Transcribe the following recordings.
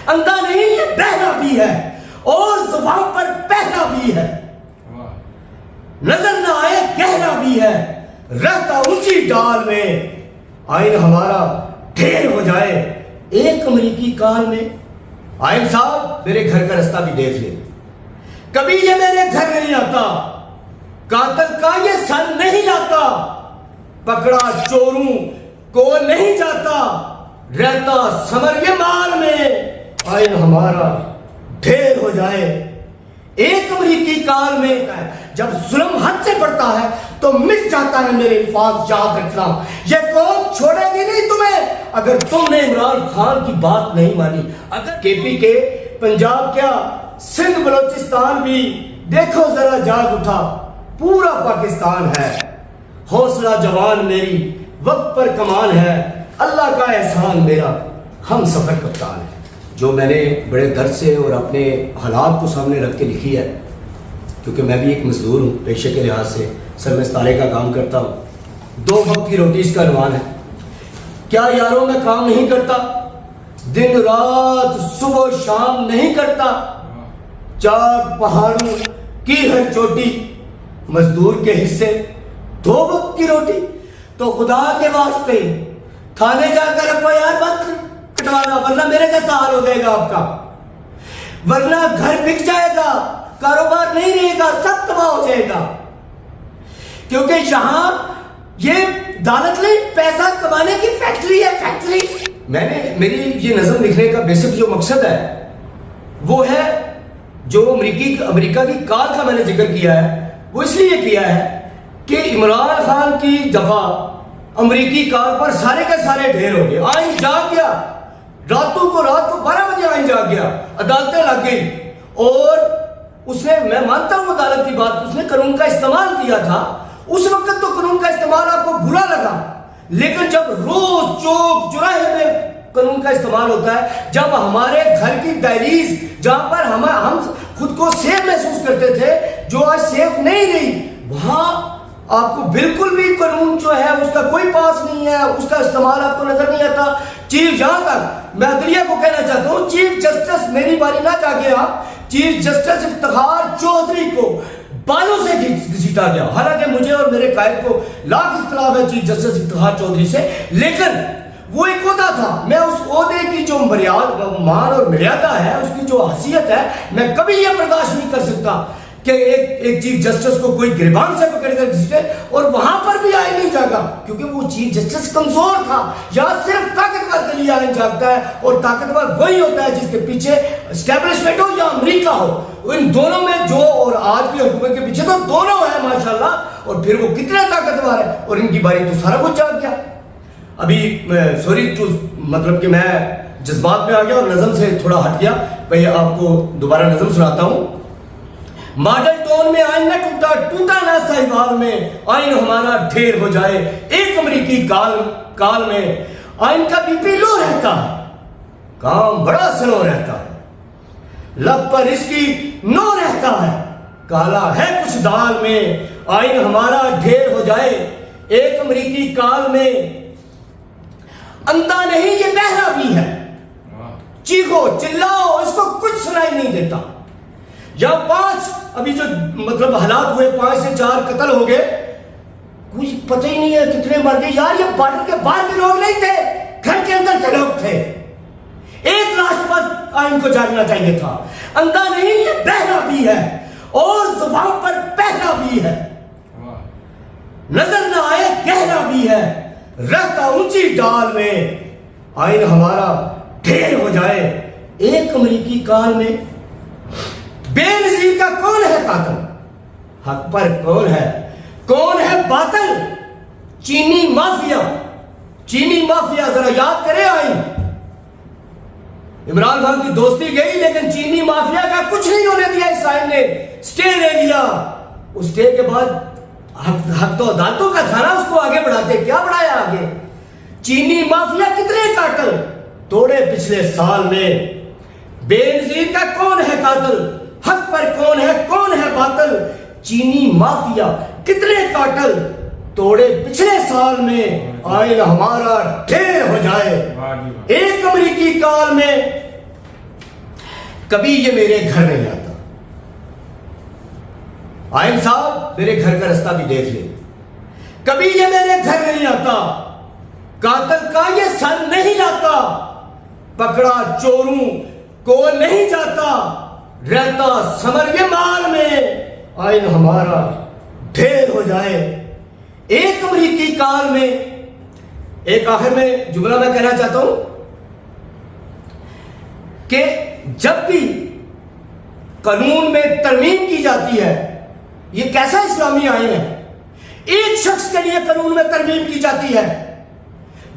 اندھا نہیں یہ بہرا بھی ہے اور زبان پر پہرا بھی ہے، نظر نہ آئے گہرا بھی ہے، رہتا اونچی ڈال میں، آئین ہمارا ڈھیر ہو جائے ایک امریکی کال میں۔ آئین صاحب میرے گھر کا رستہ بھی دیکھ لیں، کبھی یہ میرے گھر نہیں آتا، قاتل کا یہ سر نہیں لاتا، پکڑا چوروں کو نہیں جاتا، رہتا سمر یہ مال میں، آئین ہمارا ڈھیر ہو جائے ایک امریکی کال میں۔ جب ظلم حد سے بڑھتا ہے تو مٹ جاتا ہے میرے الفاظ، یاد رکھنا یہ قوم چھوڑے گی نہیں تمہیں اگر تم نے عمران خان کی بات نہیں مانی۔ اگر کے پی کے پنجاب کیا سندھ بلوچستان بھی دیکھو ذرا جاگ اٹھا، پورا پاکستان ہے، حوصلہ جوان میری وقت پر کمان ہے، اللہ کا احسان میرا ہم سفر کپتان ہے۔ جو میں نے بڑے درد سے اور اپنے حالات کو سامنے رکھ کے لکھی ہے، کیونکہ میں بھی ایک مزدور ہوں پیشے کے لحاظ سے، سر میں ستارے کا کام کرتا ہوں، 2 وقت کی روٹی اس کا عنوان ہے۔ کیا یاروں میں کام نہیں کرتا، دن رات صبح و شام نہیں کرتا، چاک پہاڑوں کی ہر چوٹی مزدور کے حصے 2 وقت کی روٹی۔ تو خدا کے واسطے تھانے جا کر اپنا یار بات کٹوانا، ورنہ میرے جیسا حال ہو جائے گا آپ کا، ورنہ گھر بک جائے گا، کاروبار نہیں رہے گا، سب تباہ ہو جائے گا۔ کیونکہ یہاں یہ دولت نہیں، پیسہ کمانے کی فیکٹری ہے، فیکٹری۔ میں نے میری یہ نظم لکھنے کا بیسک جو مقصد ہے وہ ہے جو امریکہ کی کال کا میں نے ذکر کیا ہے، وہ اس لیے کیا ہے کہ عمران خان کی دفعہ امریکی کال پر سارے کے سارے ڈھیر ہو گئے۔ آئین جاگ گیا، رات کو 12 بجے آئین جاگ گیا، عدالتیں لگ گئی، اور اس نے، میں مانتا ہوں عدالت کی بات، اس نے قانون کا استعمال کیا تھا، اس وقت تو قانون کا استعمال آپ کو برا لگا، لیکن جب روز چوک چوراہے میں قانون کا استعمال ہوتا ہے، جب ہمارے گھر کی دہلیز جہاں پر ہم خود کو سیف محسوس کرتے تھے، جو آج سیف نہیں رہی، وہاں آپ کو بالکل بھی قانون جو ہے اس کا کوئی پاس نہیں ہے، اس کا استعمال آپ کو نظر نہیں آتا۔ چیف، یہاں تک میں عدلیہ کو کہنا چاہتا ہوں، چیف جسٹس میری باری نہ جاگے آپ، چیف جسٹس افتخار چودھری کو بالوں سے گھسیٹا گیا، حالانکہ مجھے اور میرے قائد کو لاکھ اختلاف ہے چیف جسٹس افتخار چودھری سے، لیکن وہ ایک عہدہ تھا، میں اس عہدے کی جو مان اور مریادہ ہے، اس کی جو حیثیت ہے، میں کبھی یہ برداشت نہیں کر سکتا کہ ایک چیف جسٹس کو کوئی گریبان سے پکڑ کر گھسیٹے، اور وہاں پر بھی آئین نہیں جاگا، کیونکہ وہ چیف جسٹس کمزور تھا۔ یا صرف طاقتور کے لیے آئین جاگتا ہے، اور طاقتور وہی ہوتا ہے جس کے پیچھے اسٹیبلشمنٹ ہو یا امریکہ ہو، ان دونوں میں جو، اور آج کی حکومت کے پیچھے تو دونوں ہیں ماشاءاللہ، اور پھر وہ کتنے طاقتور ہے، اور ان کی باری تو سارا کچھ جاگ گیا۔ ابھی سوری مطلب کہ میں جذبات میں آ گیا اور نظم سے تھوڑا ہٹ گیا، میں آپ کو دوبارہ نظم سناتا ہوں۔ ماڈل ٹون میں آئین نہ ٹوٹا، ٹوٹا نہ سہیوال میں، آئین ہمارا ڈھیر ہو جائے ایک امریکی کال میں، آئین کا بی پی لو رہتا ہے، کام بڑا سلو رہتا ہے، لب پر اس کی نو رہتا ہے، کالا ہے کچھ دال میں، آئین ہمارا ڈھیر ہو جائے ایک امریکی کال میں، اندھا نہیں یہ بہرا بھی ہے، چیخو چلاؤ اس کو کچھ سنائی نہیں دیتا۔ یا 5 ابھی جو مطلب حالات ہوئے، 5 سے 4 قتل ہو گئے، کچھ پتہ ہی نہیں ہے کتنے مر گئے، یار یہ بارڈر کے باہر کے لوگ نہیں تھے، گھر کے اندر کے لوگ تھے۔ ایک لاش پر آئین کو جاگنا چاہیے تھا۔ اندھا نہیں یہ بہرا بھی ہے اور زبان پر پہرا بھی ہے، نظر نہ آئے گہرا بھی ہے، رہتا اونچی ڈال میں، آئین ہمارا ڈھیر ہو جائے ایک امریکی کال میں۔ بے نظیر کا کون ہے قاتل، حق پر کون ہے باطل، چینی مافیا ذرا یاد کرے آئین، عمران خان کی دوستی گئی لیکن چینی مافیا کا کچھ نہیں ہونے دیا، اس آئین نے سٹے لے لیا، اس سٹے کے بعد حق تو عدالتوں کا تھا نا، اس کو آگے بڑھاتے، کیا بڑھایا آگے؟ چینی مافیا کتنے قاتل توڑے پچھلے سال میں، بے نظیر کا کون ہے قاتل، حق پر کون ہے باطل، چینی مافیا کتنے قاتل توڑے پچھلے سال میں، آئین ہمارا ڈھیر ہو جائے ایک امریکی کال میں۔ کبھی یہ میرے گھر نہیں آتا. آئین صاحب میرے گھر کا رستہ بھی دیکھ لیں. کبھی یہ میرے گھر نہیں آتا, قاتل کا یہ سر نہیں لاتا, پکڑا چوروں کو نہیں جاتا, رہتا سمر یہ مال میں, آئین ہمارا ڈھیر ہو جائے ایک امریکی کال میں. ایک آخر میں جملہ میں کہنا چاہتا ہوں کہ جب بھی قانون میں ترمیم کی جاتی ہے, یہ کیسا اسلامی آئین ہے؟ ایک شخص کے لیے قانون میں ترمیم کی جاتی ہے,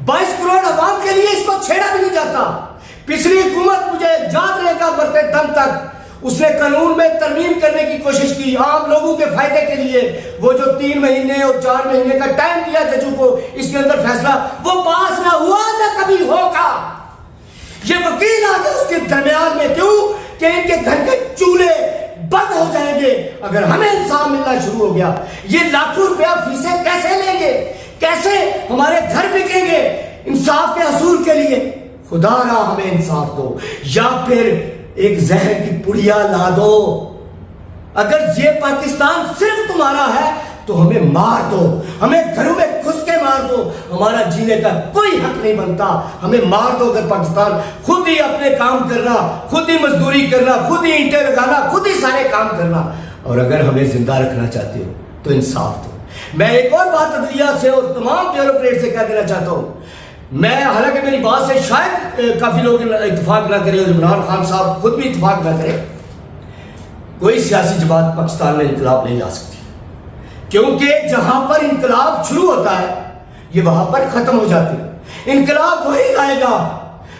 22 کروڑ عوام کے لیے اس کو چھیڑا بھی نہیں جاتا. پچھلی حکومت مجھے یاد رہے گا مرتے دم تک اس نے قانون میں ترمیم کرنے کی کوشش کی عام لوگوں کے فائدے کے لیے. وہ جو 3 مہینے اور 4 مہینے کا ٹائم دیا ججوں کو اس کے اندر فیصلہ, وہ پاس نہ ہوا نہ کبھی ہوگا. یہ وکیل آگے اس کے درمیان میں کیوں کہ ان کے گھر کے چولہے بند ہو جائیں گے اگر ہمیں انصاف ملنا شروع ہو گیا. یہ لاکھوں روپیہ فیسیں کیسے لیں گے, کیسے ہمارے گھر بکیں گے انصاف کے حصول کے لیے؟ خدا را ہمیں انصاف دو, یا پھر ایک زہر کی پڑیا لا دو. اگر یہ پاکستان صرف تمہارا ہے تو ہمیں مار دو, ہمیں گھروں میں گھس کے مار دو, ہمارا جینے کا کوئی حق نہیں بنتا. ہمیں مار دو اگر پاکستان خود ہی اپنے کام کرنا, خود ہی مزدوری کرنا, خود ہی اینٹیں لگانا, خود ہی سارے کام کرنا. اور اگر ہمیں زندہ رکھنا چاہتے ہو تو انصاف دو. میں ایک اور بات عدلیہ سے اور تمام بیوروکریٹ سے کہہ دینا چاہتا ہوں. میں حالانکہ میری بات سے شاید کافی لوگ اتفاق نہ کریں اور عمران خان صاحب خود بھی اتفاق نہ کریں, کوئی سیاسی جماعت پاکستان میں انقلاب نہیں لا سکتی, کیونکہ جہاں پر انقلاب شروع ہوتا ہے یہ وہاں پر ختم ہو جاتی ہے. انقلاب وہی لائے گا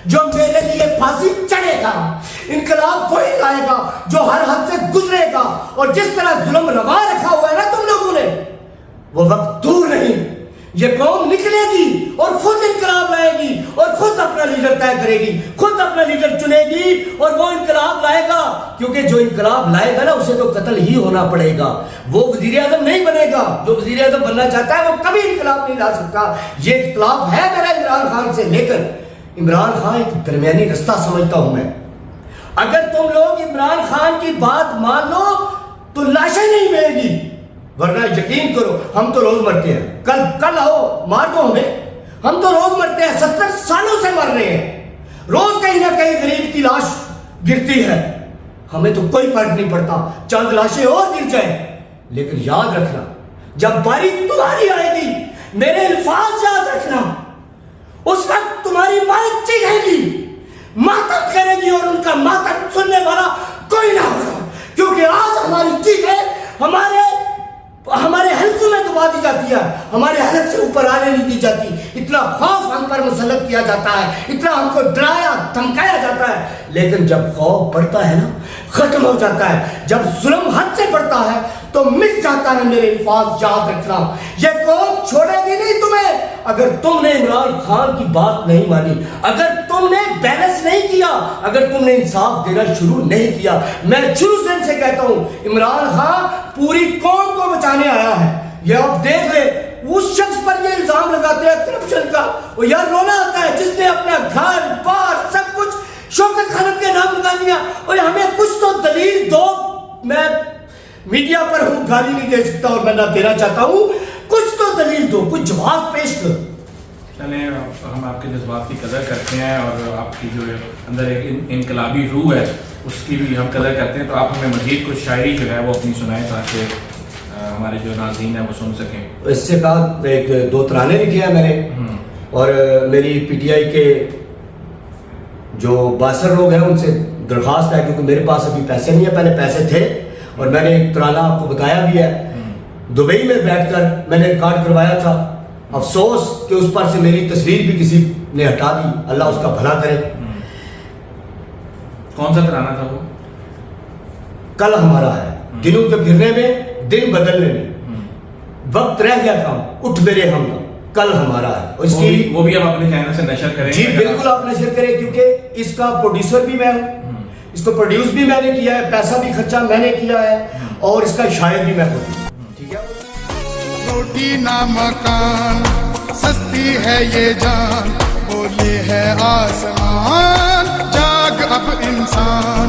جو میرے لیے پھانسی چڑھے گا, انقلاب وہی لائے گا جو ہر حد سے گزرے گا. اور جس طرح ظلم روا رکھا ہوا ہے نا تم لوگوں نے, وہ وقت دور نہیں, یہ قوم نکلے گی اور خود انقلاب لائے گی اور خود اپنا لیڈر طے کرے گی, خود اپنا لیڈر چنے گی اور وہ انقلاب لائے گا. کیونکہ جو انقلاب لائے گا نا اسے تو قتل ہی ہونا پڑے گا, وہ وزیر اعظم نہیں بنے گا. جو وزیر اعظم بننا چاہتا ہے وہ کبھی انقلاب نہیں لا سکتا. یہ اختلاف ہے میرا عمران خان سے, لیکن عمران خان ایک درمیانی رستہ سمجھتا ہوں میں. اگر تم لوگ عمران خان کی بات مان لو تو لاشیں نہیں ملے گی, ورنہ یقین کرو ہم تو روز مرتے ہیں. کل آؤ مار دو ہمیں, ہم تو روز مرتے ہیں, 70 سالوں سے مر رہے ہیں, روز کہیں نہ کہیں غریب کی لاش گرتی ہے, ہمیں تو کوئی فرق نہیں پڑتا, چند لاشیں اور گر جائیں. لیکن یاد رکھنا جب باری تمہاری آئے گی, میرے الفاظ یاد رکھنا, اس وقت تمہاری ماں چیخے گی, ماتم کرے گی, اور ان کا ماتم سننے والا کوئی نہ ہوگا. کیونکہ آج ہماری چیخیں ہمارے حلقوں میں دبا دی جاتی ہے, ہمارے حلق سے اوپر آنے نہیں دی جاتی. اتنا خوف ہم پر مسلط کیا جاتا ہے, اتنا ہم کو ڈرایا دھمکایا جاتا ہے. لیکن جب خوف بڑھتا ہے نا ختم ہو جاتا ہے, جب ظلم حد سے بڑھتا ہے تو مٹ جاتا ہے. میرے الفاظ یاد رکھنا, یہ قوم چھوڑے گی نہیں تمہیں اگر تم نے عمران خان کی بات نہیں مانی, اگر تم نے بیلنس نہیں کیا, اگر تم نے انصاف دینا شروع نہیں کیا. میں شروع سے کہتا ہوں عمران خان پوری قوم کو بچانے آیا ہے. یہ آپ دیکھ لیں اس شخص پر یہ الزام لگاتے ہیں کرپشن کا, وہ یار رونا آتا ہے جس نے اپنا گھر بار سب کچھ شوکت خانم کے نام لگا دیا. اور ہمیں کچھ تو دلیل دو. میں میڈیا پر ہوں, گالی نہیں دے سکتا اور میں نہ دینا چاہتا ہوں, کچھ تو دلیل دو, کچھ جواب پیش کرو. چلیں ہم آپ کے جذبات کی قدر کرتے ہیں اور آپ کی جو اندر ایک انقلابی روح ہے اس کی بھی ہم قدر کرتے ہیں. تو آپ ہمیں مزید کچھ شاعری جو ہے وہ اپنی سنائیں تاکہ ہمارے جو ناظرین ہیں وہ سن سکیں. اس سے کہا ایک 2 ترانے لکھے ہیں میں نے, اور میری پی ٹی آئی کے جو باثر لوگ ہیں ان سے درخواست ہے, کیونکہ میرے پاس ابھی پیسے نہیں ہیں, پہلے پیسے تھے. اور میں نے ایک ترانہ آپ کو بتایا بھی ہے, دبئی میں بیٹھ کر میں نے ریکارڈ کروایا تھا. افسوس کہ اس پر سے میری تصویر بھی کسی نے ہٹا دی, اللہ اس کا بھلا کرے. کون سا ترانہ تھا وہ؟ کل ہمارا ہے, دنوں کے پھرنے میں دن بدلنے میں وقت رہ گیا کام, اٹھ میرے ہم کل ہمارا ہے. اس کی وہ بھی ہم اپنے چینل سے نشر کریں. جی بالکل آپ نشر کریں, کیونکہ اس کا پروڈیوسر بھی میں ہوں, اس کو پروڈیوس بھی میں نے کیا ہے, پیسہ بھی خرچہ میں نے کیا ہے, اور اس کا شاعر بھی میں خود ہوں. ٹھیک ہے. روٹی نہ مکان سستی ہے یہ جان, بولے ہے آسمان جاگ اب انسان,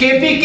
KPK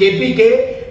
KPK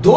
2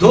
2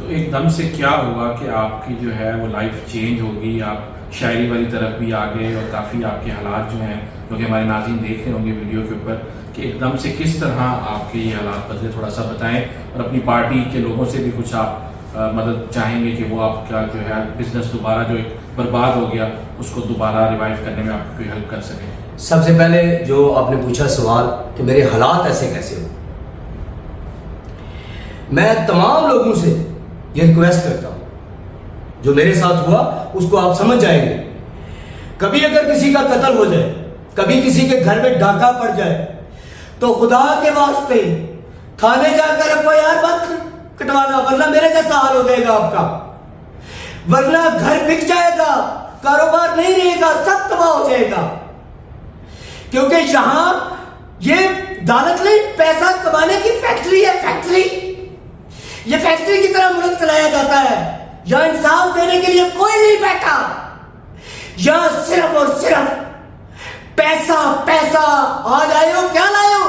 تو ایک دم سے کیا ہوا کہ آپ کی جو ہے وہ لائف چینج ہوگی, آپ شاعری والی طرف بھی آ گئے, اور کافی آپ کے حالات جو ہیں جو کہ ہمارے ناظرین دیکھ رہے ہوں گے ویڈیو کے اوپر, کہ ایک دم سے کس طرح آپ کے یہ حالات بدلے, تھوڑا سا بتائیں, اور اپنی پارٹی کے لوگوں سے بھی کچھ آپ مدد چاہیں گے کہ وہ آپ کا جو ہے بزنس دوبارہ جو ایک برباد ہو گیا اس کو دوبارہ ریوائیو کرنے میں آپ کی ہیلپ کر سکیں. سب سے پہلے جو آپ نے پوچھا سوال کہ میرے حالات ایسے کیسے ہو, میں تمام لوگوں سے یہ ریکویسٹ کرتا ہوں جو میرے ساتھ ہوا اس کو آپ سمجھ جائیں گے. کبھی اگر کسی کا قتل ہو جائے, کبھی کسی کے گھر میں ڈاکہ پڑ جائے, تو خدا کے واسطے تھانے جا کر FIR مت کٹوانا, ورنہ میرے جیسا حال ہو جائے گا آپ کا, ورنہ گھر بک جائے گا, کاروبار نہیں رہے گا, سب تباہ ہو جائے گا. کیونکہ یہاں یہ عدالت نہیں, پیسہ کمانے کی فیکٹری ہے, فیکٹری. یہ فیکٹری کی طرح ملک چلایا جاتا ہے. یہاں انصاف دینے کے لیے کوئی نہیں بیٹھا. یہاں صرف اور صرف پیسہ پیسہ. آج آئے ہو کیا لائے ہو,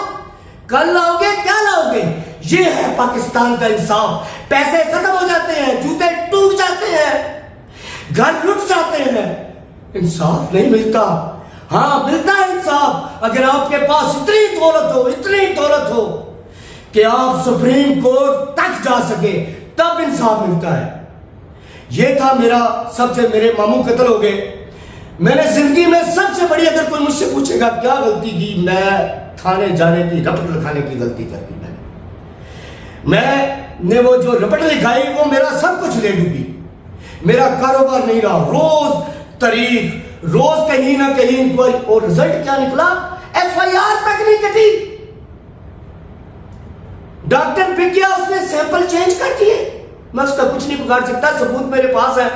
کل لاؤ گے کیا لاؤ گے. یہ ہے پاکستان کا انصاف. پیسے ختم ہو جاتے ہیں, جوتے ٹوٹ جاتے ہیں, گھر لٹ جاتے ہیں, انصاف نہیں ملتا. ہاں ملتا ہے انصاف اگر آپ کے پاس اتنی دولت ہو, اتنی دولت ہو کہ آپ سپریم کورٹ تک جا سکے, تب انصاف ملتا ہے. یہ تھا میرا سب سے, میرے ماموں قتل ہو گئے. میں نے زندگی میں سب سے بڑی, اگر کوئی مجھ سے پوچھے گا کیا غلطی کی, میں تھانے جانے کی, رپٹ لکھانے کی غلطی کر دی. میں نے وہ جو رپٹ لکھائی وہ میرا سب کچھ لے ڈوبی. میرا کاروبار نہیں رہا, روز تاریخ, روز کہیں نہ کہیں انکوائری, اور رزلٹ کیا نکلا, FIR تک نہیں کٹی. ڈاکٹر پک گیا, اس نے سیمپل چینج کر دیے. میں اس کا کچھ نہیں بگاڑ سکتا, ثبوت میرے پاس ہے.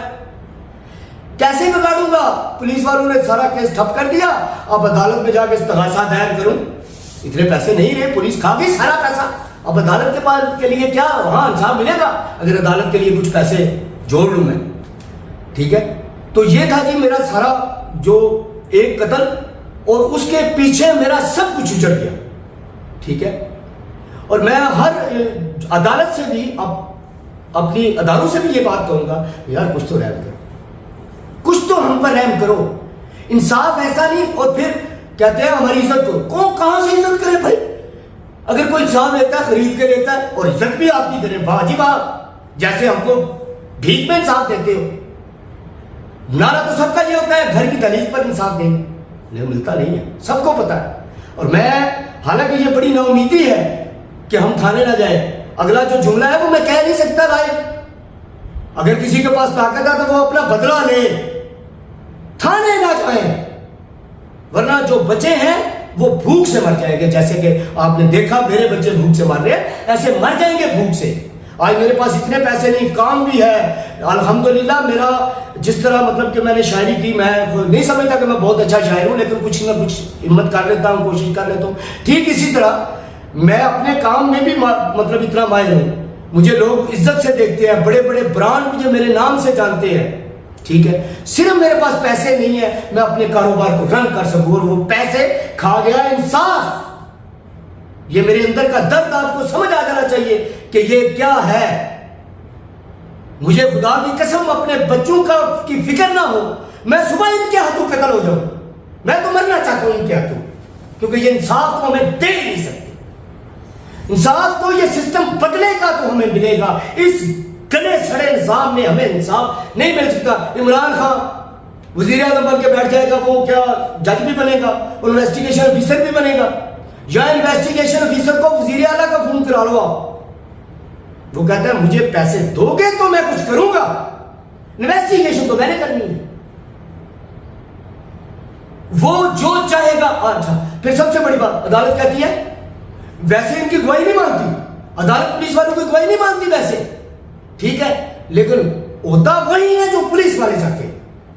کیسے بگاڑوں گا؟ پولیس والوں نے سارا کیس ٹھپ کر دیا. اب عدالت میں جا کے استغاثہ دائر کروں, اتنے پیسے نہیں رہے, پولیس کھا گئی سارا پیسہ. اب عدالت کے پاس کے لیے کیا, ہاں انصاف ملے گا اگر عدالت کے لیے کچھ پیسے جوڑ لوں میں. ٹھیک ہے, تو یہ تھا جی میرا سارا جو ایک قتل, اور اس کے پیچھے میرا سب کچھ اجڑ گیا. ٹھیک ہے, اور میں ہر عدالت سے بھی, اب اپنی اداروں سے بھی یہ بات کہوں گا, یار کچھ تو رحم کرو, کچھ تو ہم پر رحم کرو. انصاف ایسا نہیں, اور پھر کہتے ہیں ہماری عزت کو, کون کہاں سے عزت کرے بھائی. اگر کوئی انصاف لیتا ہے, خرید کے لیتا ہے, اور عزت بھی آپ کی کرے, واہ جی واہ, جیسے ہم کو بھیک میں انصاف دیتے ہو. نعرہ تو سب کا یہ ہوتا ہے گھر کی دہلیز پر انصاف دیں گے, نہیں ملتا نہیں ہے, سب کو پتا ہے. اور میں, حالانکہ یہ بڑی نا امیدی ہے کہ ہم تھانے نہ جائیں, اگلا جو جملہ ہے وہ میں کہہ نہیں سکتا لائیو. اگر کسی کے پاس طاقت ہے تو وہ اپنا بدلہ لے, تھانے نہ جائیں, ورنہ جو بچے ہیں وہ بھوک سے مر جائیں گے. جیسے کہ آپ نے دیکھا میرے بچے بھوک سے مر رہے ہیں, ایسے مر جائیں گے بھوک سے. آج میرے پاس اتنے پیسے نہیں, کام بھی ہے الحمدللہ. میرا جس طرح مطلب کہ میں نے شاعری کی, میں نہیں سمجھتا کہ میں بہت اچھا شاعر ہوں, لیکن کچھ نہ کچھ ہمت کر لیتا ہوں, کوشش کر لیتا ہوں. ٹھیک اسی طرح میں اپنے کام میں بھی مطلب اتنا ماہر ہوں. مجھے لوگ عزت سے دیکھتے ہیں, بڑے بڑے برانڈ مجھے میرے نام سے جانتے ہیں. ٹھیک ہے, صرف میرے پاس پیسے نہیں ہے میں اپنے کاروبار کو رن کر سکوں, اور وہ پیسے کھا گیا انصاف. یہ میرے اندر کا درد آپ کو سمجھ آ جانا چاہیے کہ یہ کیا ہے. مجھے خدا کی قسم اپنے بچوں کی فکر نہ ہو, میں صبح ان کے ہاتھوں قتل ہو جاؤں, میں تو مرنا چاہتا ہوں ان کے ہاتھوں, کیونکہ یہ انصاف تو ہمیں دے نہیں سکتے. انصاف تو یہ سسٹم بدلے گا تو ہمیں ملے گا. اس گلے سڑے نظام میں ہمیں انصاف نہیں مل سکتا. عمران خان وزیر اعظم بن کے بیٹھ جائے گا, وہ کیا جج بھی بنے گا, انویسٹیگیشن آفیسر بھی بنے گا, یا انویسٹیگیشن آفیسر کو وزیر اعلیٰ کا فون کرا لو آپ, وہ کہتا ہے مجھے پیسے دو گے تو میں کچھ کروں گا, انویسٹیگیشن تو میں نے کرنی ہے. وہ جو چاہے گا. اچھا, پھر سب سے بڑی بات, عدالت کہتی ہے ویسے ان کی گواہی نہیں مانتی, عدالت پولیس والوں کی گواہی نہیں مانتی ویسے. ٹھیک ہے, لیکن ہوتا وہی ہے جو پولیس والے چاہتے ہیں.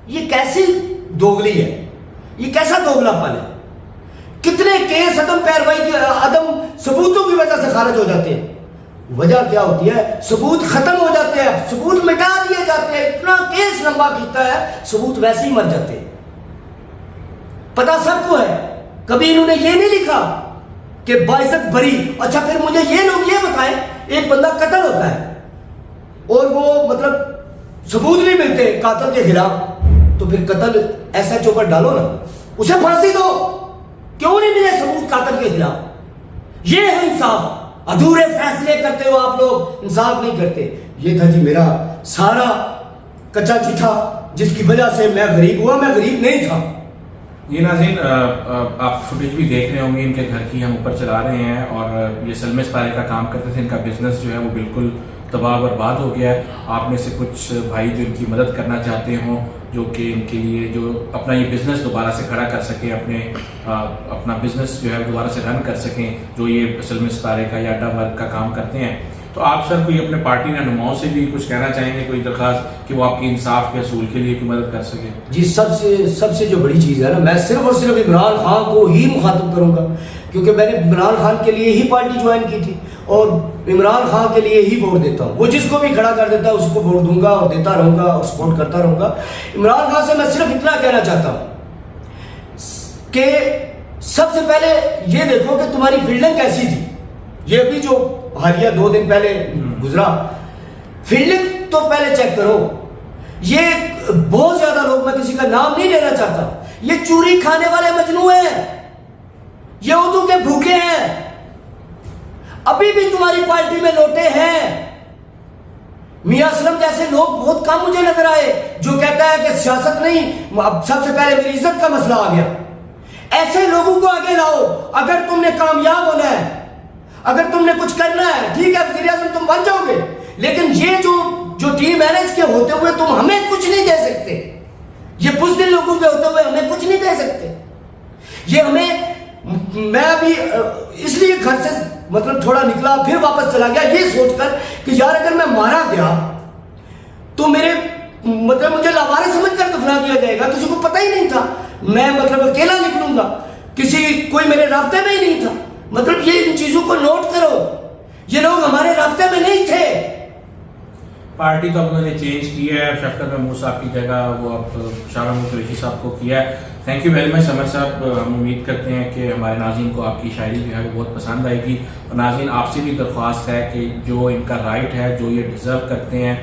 یہ کیسی دوگلی ہے, یہ کیسا دوگلا پن ہے. کتنے کیس عدم پیروائی کی, عدم ثبوتوں کی وجہ سے خارج ہو جاتے ہیں. وجہ کیا ہوتی ہے, ثبوت ختم ہو جاتے ہیں, ثبوت مٹا دیے جاتے ہیں. اتنا کیس لمبا کھینچتا ہے, ثبوت ویسے ہی مر جاتے ہیں. پتا سب کو ہے, کبھی انہوں نے یہ نہیں لکھا کہ باعزت بری. اچھا, پھر مجھے یہ لوگ یہ بتائیں, ایک بندہ قتل ہوتا ہے, اور وہ مطلب ثبوت نہیں ملتے قاتل کے خلاف، تو پھر قتل ایسا چوپر ڈالو نا، اسے پھانسی دو. کیوں نہیں ملے ثبوت قاتل کے خلاف؟ یہ ہے انصاف. ادھورے فیصلے کرتے ہو آپ لوگ، انصاف نہیں کرتے. یہ تھا جی میرا سارا کچا چٹھا جس کی وجہ سے میں غریب ہوا. میں غریب نہیں تھا. یہ ناظرین آپ فوٹیج بھی دیکھ رہے ہوں گے، ان کے گھر کی ہم اوپر چلا رہے ہیں، اور یہ سلمے ستارے کا کام کرتے تھے. ان کا بزنس جو ہے وہ بالکل تباہ برباد ہو گیا ہے. آپ میں سے کچھ بھائی جو ان کی مدد کرنا چاہتے ہوں، جو کہ ان کے لیے جو اپنا یہ بزنس دوبارہ سے کھڑا کر سکیں، اپنا بزنس جو ہے دوبارہ سے رن کر سکیں، جو یہ سلمے ستارے کا یا اڈا ورک کا کام کرتے ہیں، تو آپ سر کوئی اپنے پارٹی رہنماؤں سے بھی کچھ کہنا چاہیں گے، کوئی درخواست کہ وہ آپ کی انصاف کے حصول کے لیے کوئی مدد کر سکے؟ جی سب سے جو بڑی چیز ہے نا، میں صرف اور صرف عمران خان کو ہی مخاطب کروں گا، کیونکہ میں نے عمران خان کے لیے ہی پارٹی جوائن کی تھی اور عمران خان کے لیے ہی ووٹ دیتا ہوں. وہ جس کو بھی کھڑا کر دیتا ہے اس کو ووٹ دوں گا اور دیتا رہوں گا اور سپورٹ کرتا رہوں گا. عمران خان سے میں صرف اتنا کہنا چاہتا ہوں کہ سب سے پہلے یہ دیکھو کہ تمہاری فیلڈنگ کیسی تھی. یہ ابھی جو حالیہ 2 دن پہلے گزرا، فیلڈنگ تو پہلے چیک کرو. یہ بہت زیادہ لوگ، میں کسی کا نام نہیں لینا چاہتا، یہ چوری کھانے والے مجنو ہیں، یہ اردو کے بھوکے ہیں. ابھی بھی تمہاری پارٹی میں لوٹے ہیں. میاں اسلم جیسے لوگ بہت کم مجھے نظر آئے، جو کہتا ہے کہ سیاست نہیں، اب سب سے پہلے میری عزت کا مسئلہ آ گیا. ایسے لوگوں کو آگے لاؤ. اگر تم نے کامیاب ہونا ہے، اگر تم نے کچھ کرنا ہے، ٹھیک ہے وزیر اعظم تم بن جاؤ گے، لیکن یہ جو ٹیم ہے نا، اس کے ہوتے ہوئے تم ہمیں کچھ نہیں دے سکتے. یہ بزدل لوگوں کے ہوتے ہوئے ہمیں کچھ نہیں دے سکتے. یہ ہمیں، میں ابھی اس لیے گھر سے مطلب تھوڑا نکلا پھر واپس چلا گیا یہ سوچ کر کہ یار اگر میں مارا گیا تو میرے مطلب مجھے لاوارث سمجھ کر دفنا دیا جائے گا. کسی کو پتہ ہی نہیں تھا، میں مطلب اکیلا نکلوں گا، کوئی میرے رابطے میں ہی نہیں تھا. مطلب یہ ان چیزوں کو نوٹ کرو، یہ لوگ ہمارے رابطے میں نہیں تھے. پارٹی تو انہوں نے چینج کی ہے، شفقت محمود صاحب کی جگہ وہ اب شاہ محمود قریشی صاحب کو کیا ہے. تھینک یو ویری مچ سمر صاحب. ہم امید کرتے ہیں کہ ہمارے ناظرین کو آپ کی شاعری جو ہے وہ بہت پسند آئے گی. اور ناظرین آپ سے بھی درخواست ہے کہ جو ان کا رائٹ ہے، جو یہ ڈیزرو کرتے ہیں،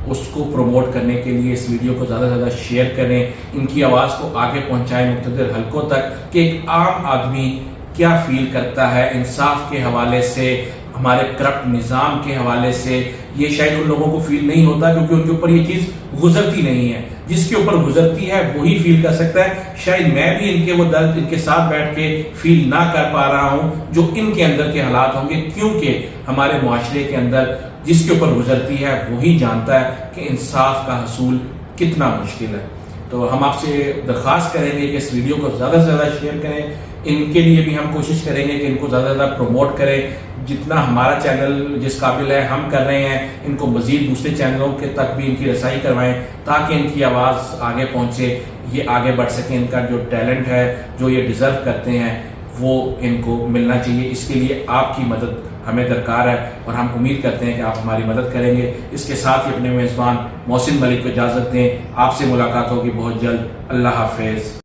اس کو پروموٹ کرنے کے لیے اس ویڈیو کو زیادہ سے زیادہ شیئر کریں، ان کی آواز کو آگے پہنچائیں مقتدر حلقوں تک، کہ ایک عام آدمی کیا فیل کرتا ہے انصاف کے حوالے سے، ہمارے کرپٹ نظام کے حوالے سے. یہ شاید ان لوگوں کو فیل نہیں ہوتا کیونکہ ان کے اوپر یہ چیز گزرتی نہیں ہے. جس کے اوپر گزرتی ہے وہی فیل کر سکتا ہے. شاید میں بھی ان کے وہ درد ان کے ساتھ بیٹھ کے فیل نہ کر پا رہا ہوں جو ان کے اندر کے حالات ہوں گے، کیونکہ ہمارے معاشرے کے اندر جس کے اوپر گزرتی ہے وہی جانتا ہے کہ انصاف کا حصول کتنا مشکل ہے. تو ہم آپ سے درخواست کریں گے کہ اس ویڈیو کو زیادہ سے زیادہ شیئر کریں. ان کے لیے بھی ہم کوشش کریں گے کہ ان کو زیادہ سے زیادہ پروموٹ کریں. جتنا ہمارا چینل جس قابل ہے ہم کر رہے ہیں، ان کو مزید دوسرے چینلوں کے تک بھی ان کی رسائی کروائیں تاکہ ان کی آواز آگے پہنچے، یہ آگے بڑھ سکیں. ان کا جو ٹیلنٹ ہے، جو یہ ڈیزرو کرتے ہیں، وہ ان کو ملنا چاہیے. اس کے لیے آپ کی مدد ہمیں درکار ہے اور ہم امید کرتے ہیں کہ آپ ہماری مدد کریں گے. اس کے ساتھ ہی اپنے میزبان محسن ملک کو اجازت دیں. آپ سے ملاقات ہوگی بہت جلد. اللہ حافظ.